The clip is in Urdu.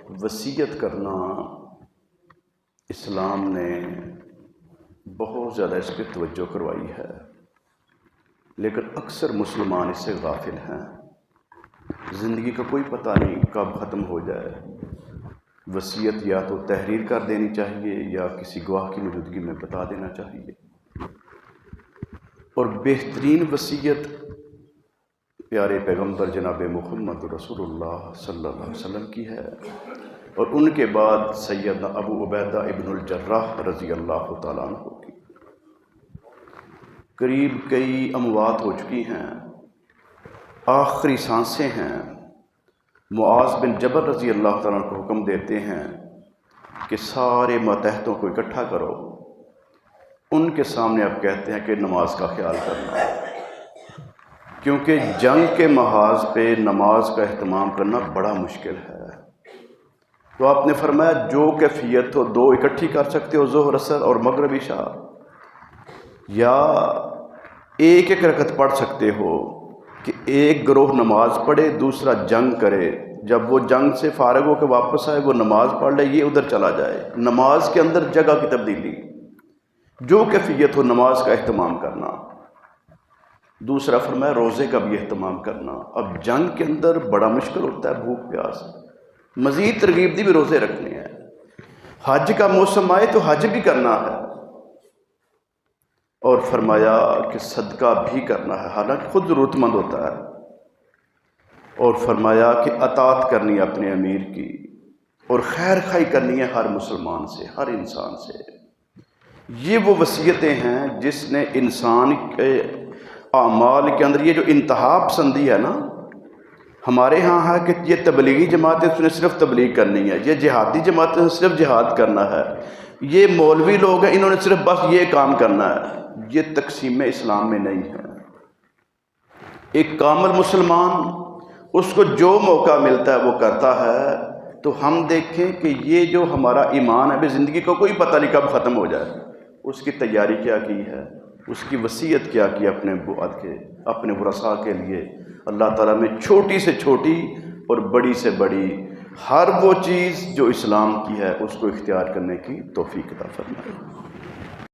وصیت کرنا اسلام نے بہت زیادہ اس پہ توجہ کروائی ہے، لیکن اکثر مسلمان اس سے غافل ہیں۔ زندگی کا کوئی پتہ نہیں کب ختم ہو جائے۔ وصیت یا تو تحریر کر دینی چاہیے یا کسی گواہ کی موجودگی میں بتا دینا چاہیے، اور بہترین وصیت پیارے پیغمبر جناب محمد رسول اللہ صلی اللہ علیہ وسلم کی ہے، اور ان کے بعد سیدنا ابو عبیدہ ابن الجراح رضی اللہ تعالیٰ عنہ کی۔ قریب کئی اموات ہو چکی ہیں، آخری سانسیں ہیں۔ معاذ بن جبل رضی اللہ تعالیٰ عنہ کو حکم دیتے ہیں کہ سارے ماتحتوں کو اکٹھا کرو۔ ان کے سامنے آپ کہتے ہیں کہ نماز کا خیال کرنا، کیونکہ جنگ کے محاذ پہ نماز کا اہتمام کرنا بڑا مشکل ہے۔ تو آپ نے فرمایا جو کیفیت ہو، دو اکٹھی کر سکتے ہو، ظہر اثر اور مغرب عشاء، یا ایک ایک رکعت پڑھ سکتے ہو کہ ایک گروہ نماز پڑھے، دوسرا جنگ کرے، جب وہ جنگ سے فارغ ہو کے واپس آئے وہ نماز پڑھ لے، یہ ادھر چلا جائے۔ نماز کے اندر جگہ کی تبدیلی، جو کیفیت ہو نماز کا اہتمام کرنا۔ دوسرا فرمایا روزے کا بھی اہتمام کرنا۔ اب جنگ کے اندر بڑا مشکل ہوتا ہے، بھوک پیاس، مزید ترغیب دی بھی روزے رکھنے ہیں۔ حج کا موسم آئے تو حج بھی کرنا ہے، اور فرمایا کہ صدقہ بھی کرنا ہے، حالانکہ خود ضرورت مند ہوتا ہے، اور فرمایا کہ اطاعت کرنی ہے اپنے امیر کی، اور خیر خواہی کرنی ہے ہر مسلمان سے، ہر انسان سے۔ یہ وہ وصیتیں ہیں جس نے انسان کے اعمال کے اندر یہ جو انتہا پسندی ہے نا، ہمارے ہاں ہے کہ یہ تبلیغی جماعت ہے، اس نے صرف تبلیغ کرنی ہے، یہ جہادی جماعت ہے، صرف جہاد کرنا ہے، یہ مولوی لوگ ہیں انہوں نے صرف بس یہ کام کرنا ہے۔ یہ تقسیم اسلام میں نہیں ہے۔ ایک کامل مسلمان اس کو جو موقع ملتا ہے وہ کرتا ہے۔ تو ہم دیکھیں کہ یہ جو ہمارا ایمان ہے، زندگی کو کوئی پتہ نہیں کب ختم ہو جائے، اس کی تیاری کیا کی ہے، اس کی وصیت کیا کی اپنے بعد کے، اپنے ورثاء کے لیے۔ اللہ تعالیٰ میں چھوٹی سے چھوٹی اور بڑی سے بڑی ہر وہ چیز جو اسلام کی ہے اس کو اختیار کرنے کی توفیق عطا فرمائے۔